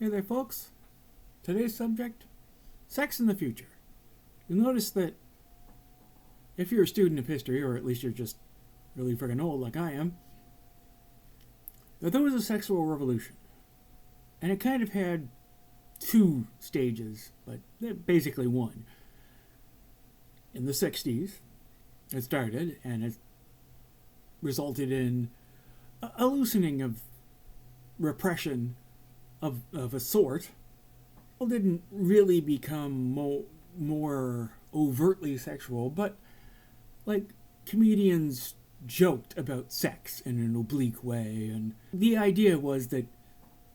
Hey there, folks. Today's subject, sex in the future. You'll notice that if you're a student of history, or at least you're just really friggin' old like I am, that there was a sexual revolution. And it kind of had two stages, but basically one. In the 60s, it started, and it resulted in a loosening of repression of a sort. People didn't really become more overtly sexual, but like comedians joked about sex in an oblique way, and the idea was that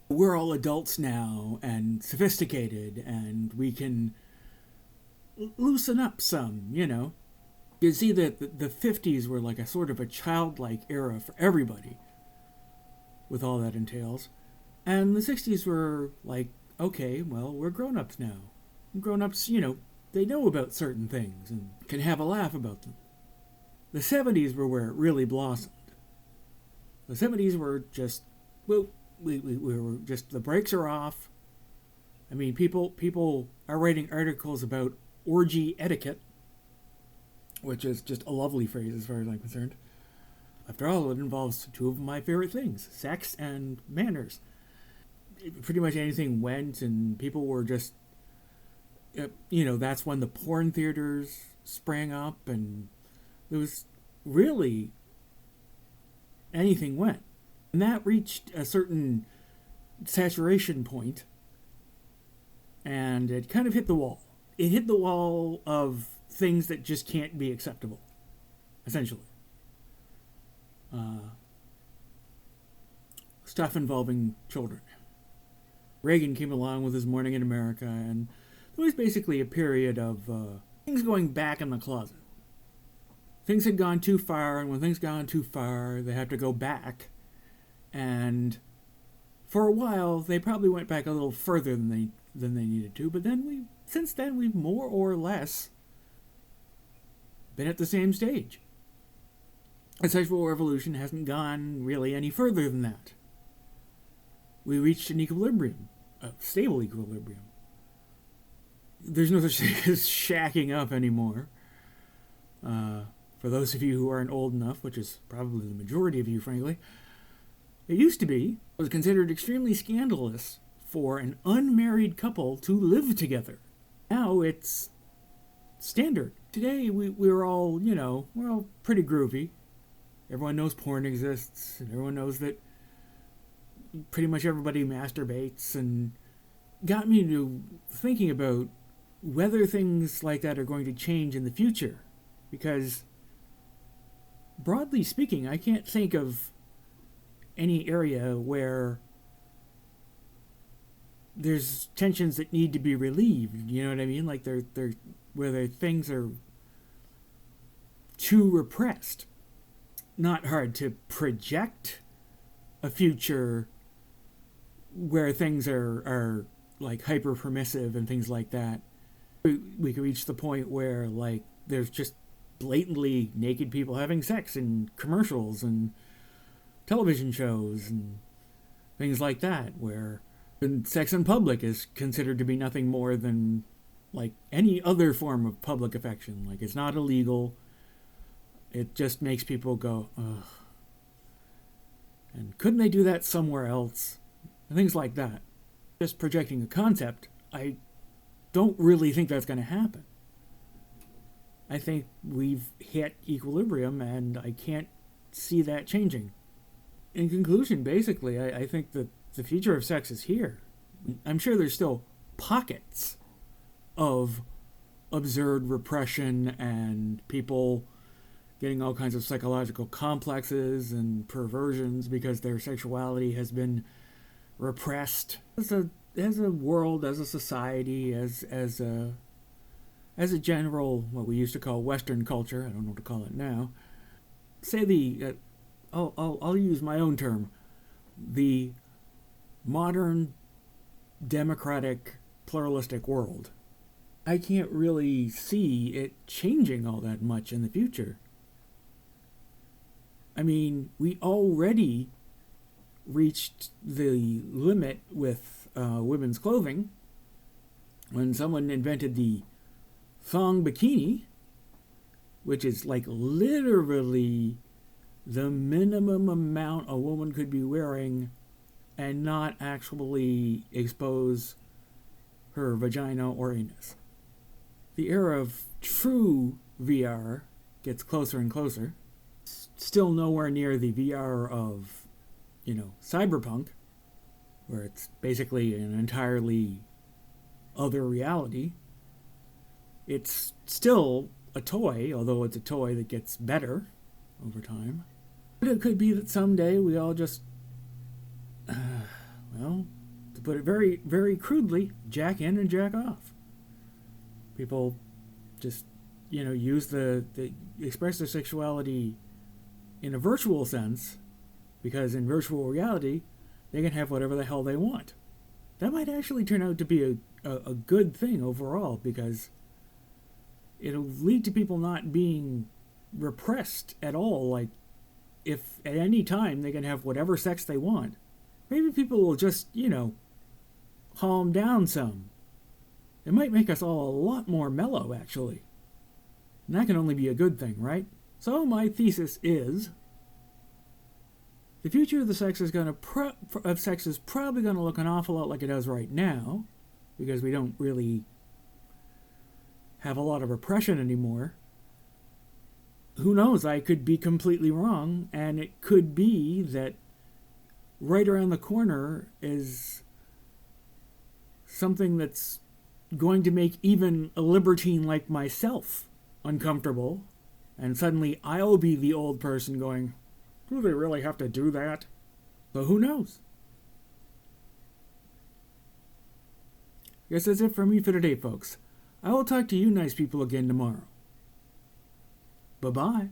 we're all adults now and sophisticated, and we can loosen up some, you know. You see that the 50s were like a sort of a childlike era for everybody, with all that entails. And the 60s were like, okay, well, we're grown-ups now. Grown-ups, you know, they know about certain things and can have a laugh about them. The 70s were where it really blossomed. The 70s were just, well, we were just, the brakes are off. I mean, people are writing articles about orgy etiquette, which is just a lovely phrase as far as I'm concerned. After all, it involves two of my favorite things, sex and manners. Pretty much anything went, and people were just, you know, that's when the porn theaters sprang up, and there was really anything went. And that reached a certain saturation point, and it kind of hit the wall. It hit the wall of things that just can't be acceptable, essentially. Stuff involving children. Reagan came along with his Morning in America, and there was basically a period of things going back in the closet. Things had gone too far, and when things gone too far, they had to go back. And for a while, they probably went back a little further than they needed to. But then since then, we've more or less been at the same stage. The sexual revolution hasn't gone really any further than that. We reached an equilibrium, a stable equilibrium. There's no such thing as shacking up anymore. For those of you who aren't old enough, which is probably the majority of you, frankly, it used to be, it was considered extremely scandalous for an unmarried couple to live together. Now it's standard. Today we're all, you know, we're all pretty groovy. Everyone knows porn exists, and everyone knows that pretty much everybody masturbates, and got me to thinking about whether things like that are going to change in the future. Because, broadly speaking, I can't think of any area where there's tensions that need to be relieved. You know what I mean? Like where things are too repressed. Not hard to project a future where things are like hyper permissive and things like that. We could reach the point where like there's just blatantly naked people having sex in commercials and television shows and things like that, where sex in public is considered to be nothing more than like any other form of public affection. Like, it's not illegal. It just makes people go, ugh. And couldn't they do that somewhere else? And things like that. Just projecting a concept, I don't really think that's going to happen. I think we've hit equilibrium, and I can't see that changing. In conclusion, basically, I think that the future of sex is here. I'm sure there's still pockets of absurd repression and people getting all kinds of psychological complexes and perversions because their sexuality has been repressed. As a world, as a society, as a general, what we used to call Western culture, I don't know what to call it now, say I'll use my own term, the modern, democratic, pluralistic world. I can't really see it changing all that much in the future. I mean, we already reached the limit with women's clothing when someone invented the thong bikini, which is like literally the minimum amount a woman could be wearing and not actually expose her vagina or anus. The era of true VR gets closer and closer. Still nowhere near the VR of, cyberpunk, where it's basically an entirely other reality. It's still a toy, although it's a toy that gets better over time. But it could be that someday we all just, to put it very, very crudely, jack in and jack off. People just, use express their sexuality in a virtual sense, because in virtual reality, they can have whatever the hell they want. That might actually turn out to be a good thing overall, because it'll lead to people not being repressed at all. Like, if at any time they can have whatever sex they want, maybe people will just, calm down some. It might make us all a lot more mellow, actually. And that can only be a good thing, right? So my thesis is the future of the sex is probably going to look an awful lot like it does right now, because we don't really have a lot of repression anymore. Who knows? I could be completely wrong, and it could be that right around the corner is something that's going to make even a libertine like myself uncomfortable, and suddenly I'll be the old person going, do they really have to do that? So who knows? Guess that's it for me for today, folks. I will talk to you nice people again tomorrow. Bye-bye.